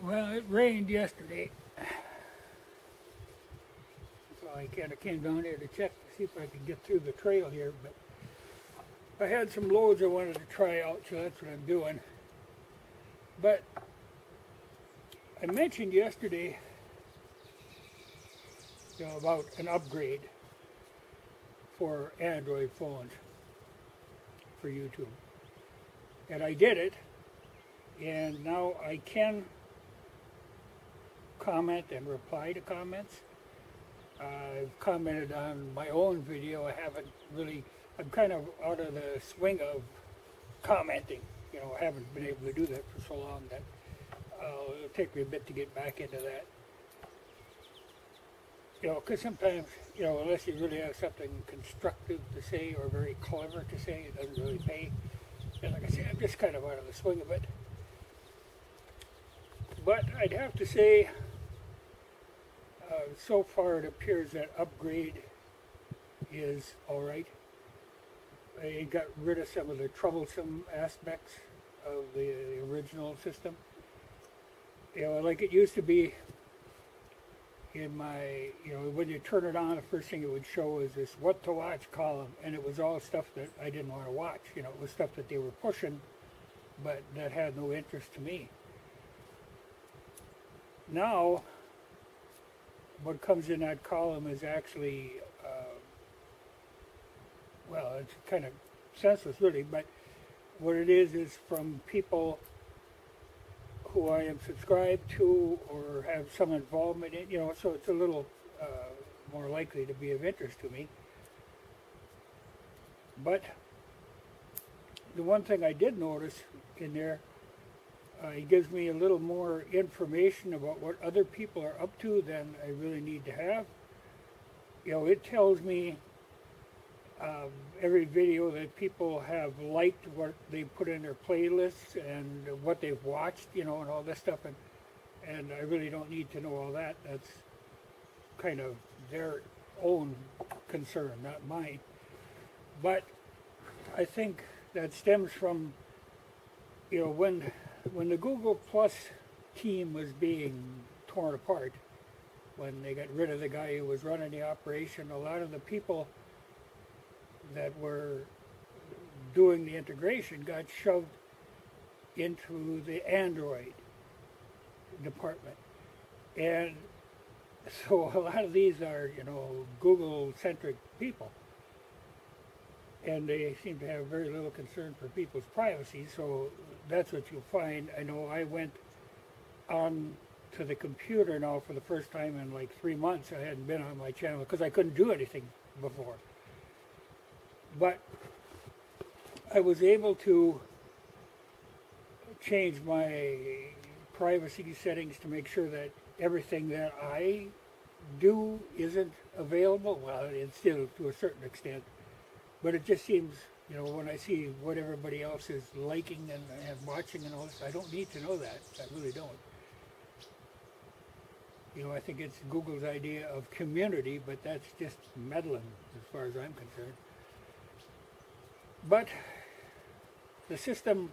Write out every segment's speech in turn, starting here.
Well, it rained yesterday, so I kind of came down here to check to see if I could get through the trail here, but I had some loads I wanted to try out, so that's what I'm doing. But I mentioned yesterday, about an upgrade for Android phones for YouTube. And I did it, and now I can comment and reply to comments. I've commented on my own video. I haven't really, I'm kind of out of the swing of commenting. I haven't been able to do that for so long that it'll take me a bit to get back into that. Because sometimes, unless you really have something constructive to say or very clever to say, it doesn't really pay. And like I said, I'm just kind of out of the swing of it. But I'd have to say, so far it appears that upgrade is alright. It got rid of some of the troublesome aspects of the original system. Like it used to be in my, when you turn it on, the first thing it would show is this what to watch column, and it was all stuff that I didn't want to watch. It was stuff that they were pushing, but that had no interest to me. Now, what comes in that column is actually, well, it's kind of senseless really, but what it is from people who I am subscribed to or have some involvement in, so it's a little more likely to be of interest to me. But the one thing I did notice in there, it gives me a little more information about what other people are up to than I really need to have. It tells me every video that people have liked, what they put in their playlists, and what they've watched, and all this stuff. And I really don't need to know all that. That's kind of their own concern, not mine. But I think that stems from, when the Google Plus team was being torn apart, when they got rid of the guy who was running the operation, a lot of the people that were doing the integration got shoved into the Android department. And so a lot of these are, Google-centric people. And they seem to have very little concern for people's privacy, so that's what you'll find. I know I went on to the computer now for the first time in like 3 months. I hadn't been on my channel because I couldn't do anything before. But I was able to change my privacy settings to make sure that everything that I do isn't available. Well, it's still to a certain extent. But it just seems, when I see what everybody else is liking and watching and all this, I don't need to know that. I really don't. I think it's Google's idea of community, but that's just meddling as far as I'm concerned. But the system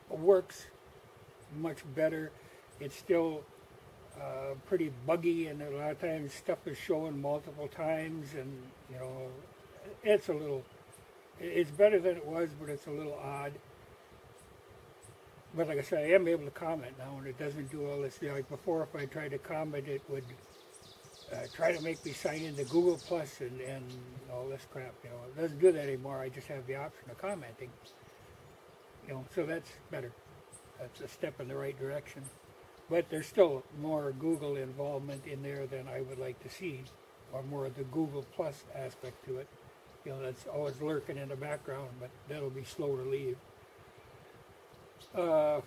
works much better. It's still pretty buggy, and a lot of times stuff is showing multiple times, and it's better than it was, but it's a little odd. But like I said, I am able to comment now, and it doesn't do all this. Like before, if I tried to comment, it would try to make me sign into Google Plus and all this crap. It doesn't do that anymore. I just have the option of commenting. So that's better. That's a step in the right direction. But there's still more Google involvement in there than I would like to see, or more of the Google Plus aspect to it. That's always lurking in the background, but that'll be slow to leave. Like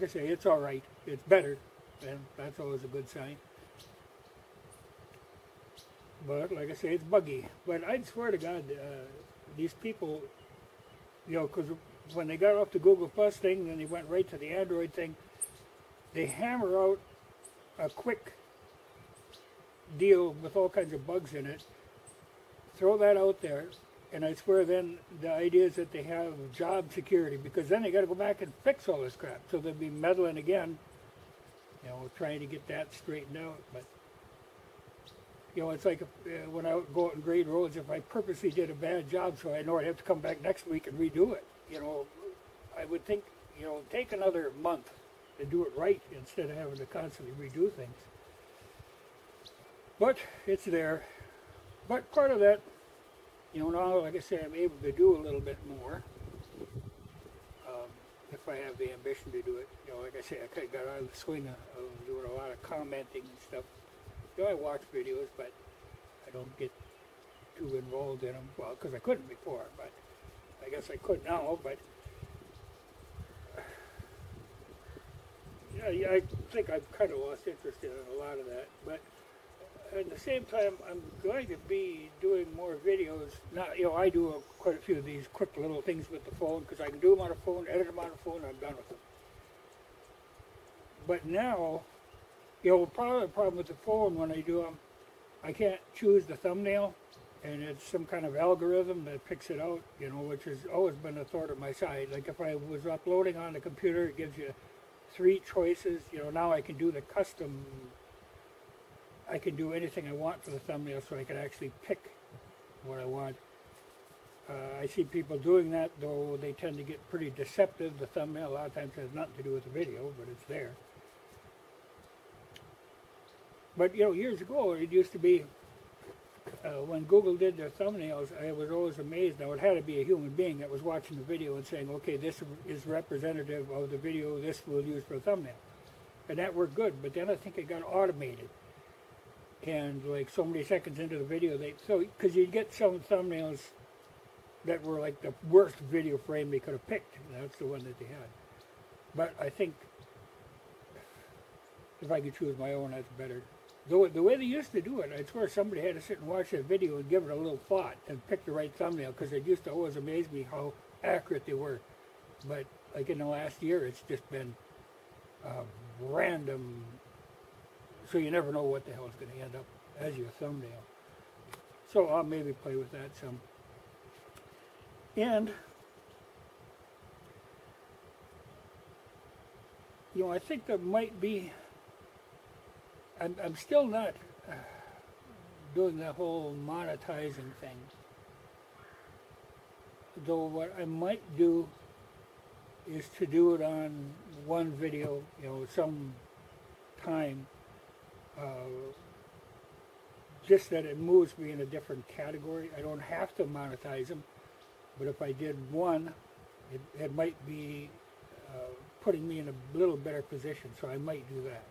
I say, it's all right. It's better, and that's always a good sign. But like I say, it's buggy. But I'd swear to God, these people, because when they got off the Google Plus thing, then they went right to the Android thing, they hammer out a quick deal with all kinds of bugs in it, throw that out there, And I swear then the idea is that they have job security, because then they got to go back and fix all this crap. So they'll be meddling again, you know, trying to get that straightened out. But, you know, it's like when I go out and grade roads, if I purposely did a bad job so I know I'd have to come back next week and redo it, you know, I would think, you know, take another month to do it right instead of having to constantly redo things. But it's there. But part of that, you know, now, like I say, I'm able to do a little bit more if I have the ambition to do it. You know, like I say, I kind of got out of the swing of doing a lot of commenting and stuff. You know, I watch videos, but I don't get too involved in them. Well, because I couldn't before, but I guess I could now. But yeah, I think I've kind of lost interest in a lot of that. But at the same time, I'm going to be doing more videos. Now, you know, I do quite a few of these quick little things with the phone, because I can do them on a phone, edit them on a phone, and I'm done with them. But now, you know, probably the problem with the phone when I do them, I can't choose the thumbnail, and it's some kind of algorithm that picks it out, you know, which has always been a thorn in my side. Like if I was uploading on the computer, it gives you 3 choices. You know, now I can do the custom. I can do anything I want for the thumbnail, so I can actually pick what I want. I see people doing that, though they tend to get pretty deceptive. The thumbnail a lot of times has nothing to do with the video, but it's there. But, you know, years ago, it used to be, when Google did their thumbnails, I was always amazed. Now, it had to be a human being that was watching the video and saying, okay, this is representative of the video, this we'll use for a thumbnail. And that worked good, but then I think it got automated. And like so many seconds into the video, because you'd get some thumbnails that were like the worst video frame they could have picked. That's the one that they had. But I think if I could choose my own, that's better. The way they used to do it, I swear somebody had to sit and watch that video and give it a little thought and pick the right thumbnail, because it used to always amaze me how accurate they were. But like in the last year, it's just been random. So you never know what the hell is going to end up as your thumbnail. So I'll maybe play with that some. And, you know, I think there might be, I'm still not doing the whole monetizing thing. Though what I might do is to do it on one video, you know, some time. Just that it moves me in a different category. I don't have to monetize them, but if I did one, it might be putting me in a little better position, so I might do that.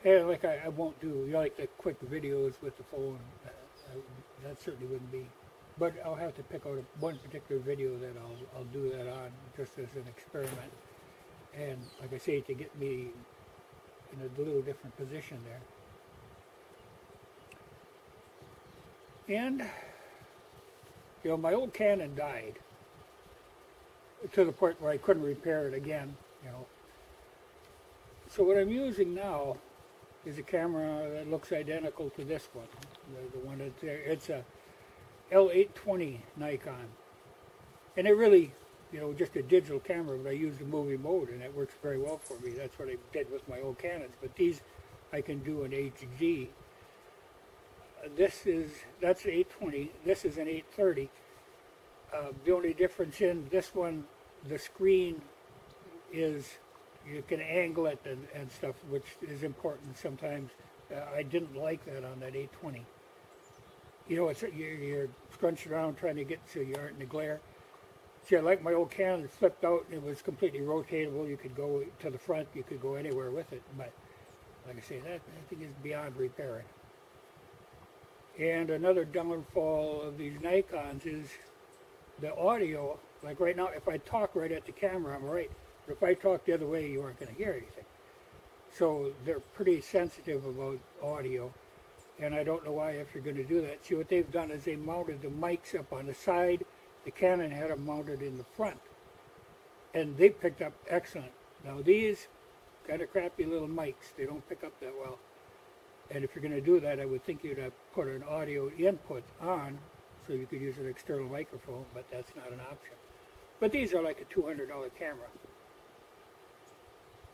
And like I won't do, you know, like the quick videos with the phone, that certainly wouldn't be. But I'll have to pick out one particular video that I'll do that on, just as an experiment. And like I say, to get me in a little different position there. And, you know, my old Canon died to the point where I couldn't repair it again, you know. So what I'm using now is a camera that looks identical to this one, the one that's there. It's a L820 Nikon. And it really, you know, just a digital camera, but I use the movie mode, and it works very well for me. That's what I did with my old Canons. But these I can do in HD. That's an 820. This is an 830. The only difference in this one, the screen is, you can angle it and stuff, which is important sometimes. I didn't like that on that 820. You know, you're scrunched around trying to get so you aren't in the glare. See, I like my old Canon, it flipped out, and it was completely rotatable. You could go to the front, you could go anywhere with it. But, like I say, that I think is beyond repairing. And another downfall of these Nikons is the audio. Like right now, if I talk right at the camera, I'm right. But if I talk the other way, you aren't going to hear anything. So they're pretty sensitive about audio. And I don't know why, if you're going to do that. See, what they've done is they mounted the mics up on the side. The Canon had them mounted in the front. And they picked up excellent. Now these, kind of crappy little mics. They don't pick up that well. And if you're going to do that, I would think you'd have put an audio input on so you could use an external microphone, but that's not an option. But these are like a $200 camera.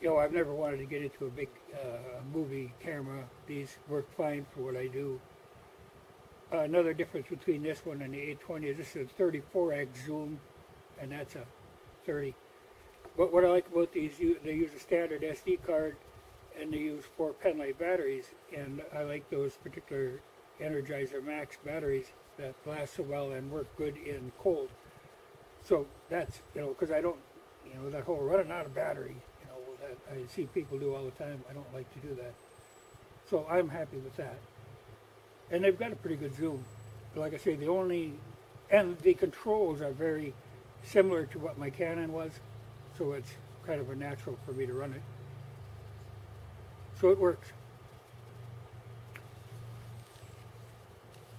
You know, I've never wanted to get into a big movie camera. These work fine for what I do. Another difference between this one and the 820 is this is a 34x zoom, and that's a 30. But what I like about these, they use a standard SD card, and they use 4 penlight batteries, and I like those particular Energizer Max batteries that last so well and work good in cold. So that's, you know, because I don't, you know, that whole running out of battery, you know, that I see people do all the time. I don't like to do that. So I'm happy with that. And they've got a pretty good zoom. Like I say, and the controls are very similar to what my Canon was, so it's kind of a natural for me to run it. So it works.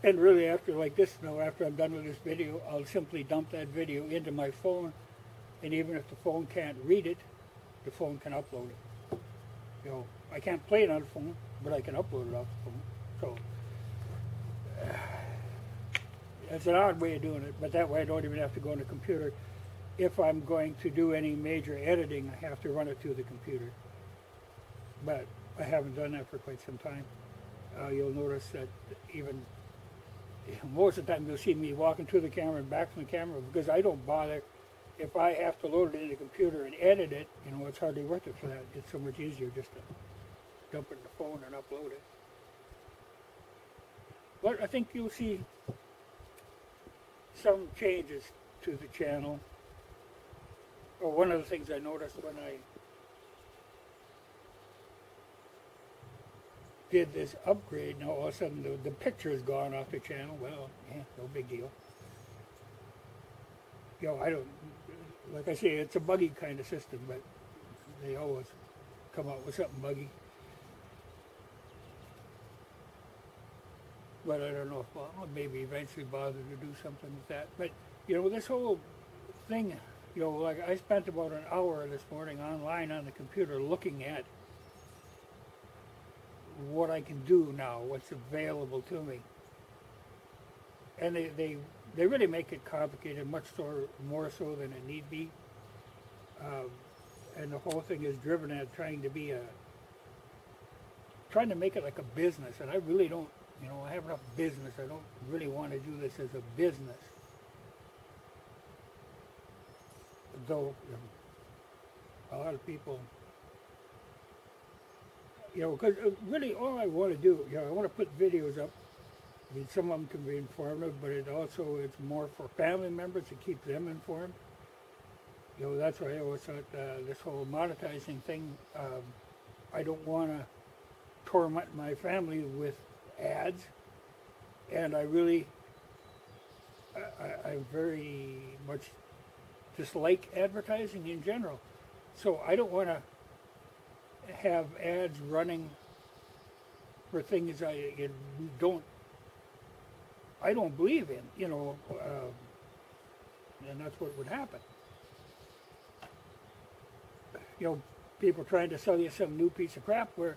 And really after like this, now after I'm done with this video, I'll simply dump that video into my phone, and even if the phone can't read it, the phone can upload it. You know, I can't play it on the phone, but I can upload it off the phone. So it's an odd way of doing it, but that way I don't even have to go on the computer. If I'm going to do any major editing, I have to run it through the computer. But I haven't done that for quite some time. You'll notice that even most of the time you'll see me walking to the camera and back from the camera, because I don't bother. If I have to load it in the computer and edit it, you know, it's hardly worth it for that. It's so much easier just to dump it in the phone and upload it. But I think you'll see some changes to the channel. Well, one of the things I noticed when I did this upgrade, now all of a sudden the picture is gone off the channel. Well, yeah, no big deal. You know, I don't, like I say, it's a buggy kind of system, but they always come out with something buggy. But I don't know if I'll maybe eventually bother to do something with that. But, you know, this whole thing, you know, like I spent about an hour this morning online on the computer looking at what I can do now, what's available to me. And they really make it complicated, much more so than it need be. And the whole thing is driven at trying to make it like a business. And I really don't, you know, I have enough business. I don't really want to do this as a business. Though, you know, a lot of people, you know, because really all I want to do, you know, I want to put videos up. I mean, some of them can be informative, but it's more for family members to keep them informed. You know, that's why I always thought this whole monetizing thing, I don't want to torment my family with ads, and I very much dislike advertising in general. So I don't want to have ads running for things I don't believe in, you know, and that's what would happen. You know, people trying to sell you some new piece of crap, where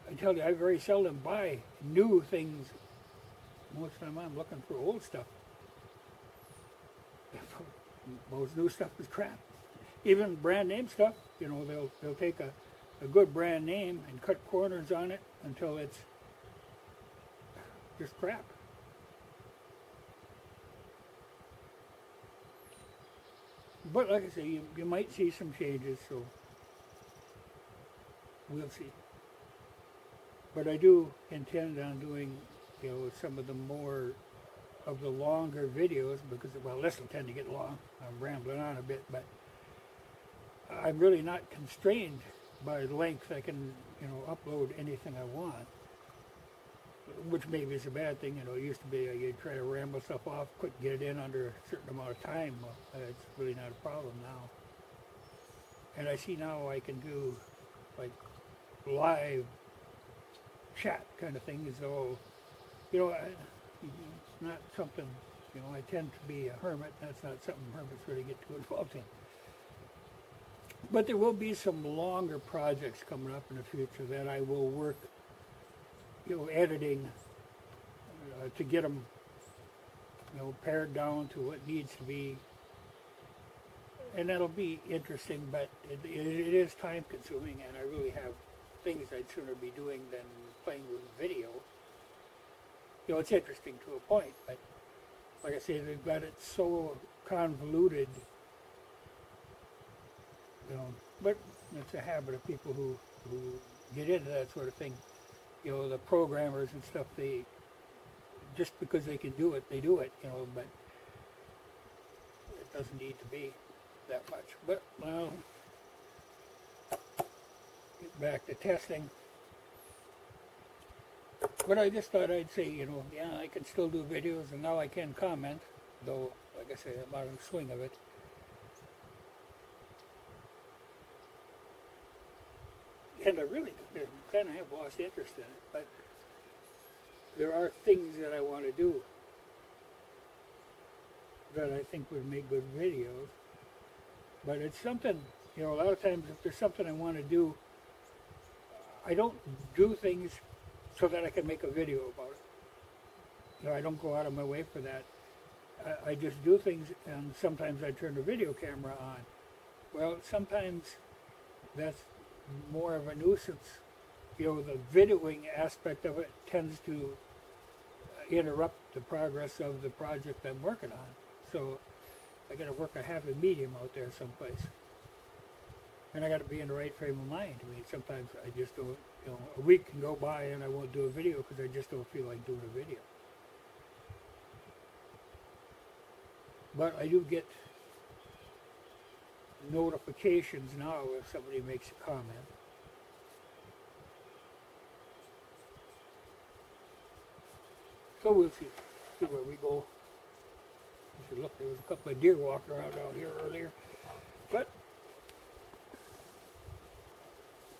I tell you, I very seldom buy new things. Most of the time I'm looking for old stuff. Most new stuff is crap. Even brand name stuff, you know, they'll take a good brand name and cut corners on it until it's just crap. But like I say, you might see some changes, so we'll see. But I do intend on doing, you know, some of the more of the longer videos, because, well, this will tend to get long. I'm rambling on a bit, but I'm really not constrained by length. I can, you know, upload anything I want, which maybe is a bad thing. You know, it used to be you'd try to ramble stuff off, couldn't get it in under a certain amount of time. Well, it's really not a problem now. And I see now I can do, like, live chat kind of thing, as though, you know, it's not something, you know, I tend to be a hermit. That's not something hermits really get too involved in. But there will be some longer projects coming up in the future that I will work editing to get them, pared down to what needs to be. And that'll be interesting, but it is time consuming, and I really have things I'd sooner be doing than playing with video. It's interesting to a point, but like I say, they've got it so convoluted, but it's a habit of people who get into that sort of thing. The programmers and stuff, they, just because they can do it, they do it, but it doesn't need to be that much. But, well, get back to testing. But I just thought I'd say, yeah, I can still do videos, and now I can comment, though, like I say, I'm out of the swing of it. And I really kind of have lost interest in it, but there are things that I want to do that I think would make good videos. But it's something, a lot of times if there's something I want to do, I don't do things so that I can make a video about it. I don't go out of my way for that. I just do things, and sometimes I turn the video camera on. Well, sometimes that's more of a nuisance. The videoing aspect of it tends to interrupt the progress of the project I'm working on. So I got to work a happy medium out there someplace. And I got to be in the right frame of mind. I mean, sometimes I just don't, a week can go by and I won't do a video because I just don't feel like doing a video. But I do get notifications now if somebody makes a comment. So we'll see where we go. Look, there was a couple of deer walking around out here earlier. But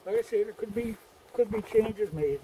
like I say, there could be changes made.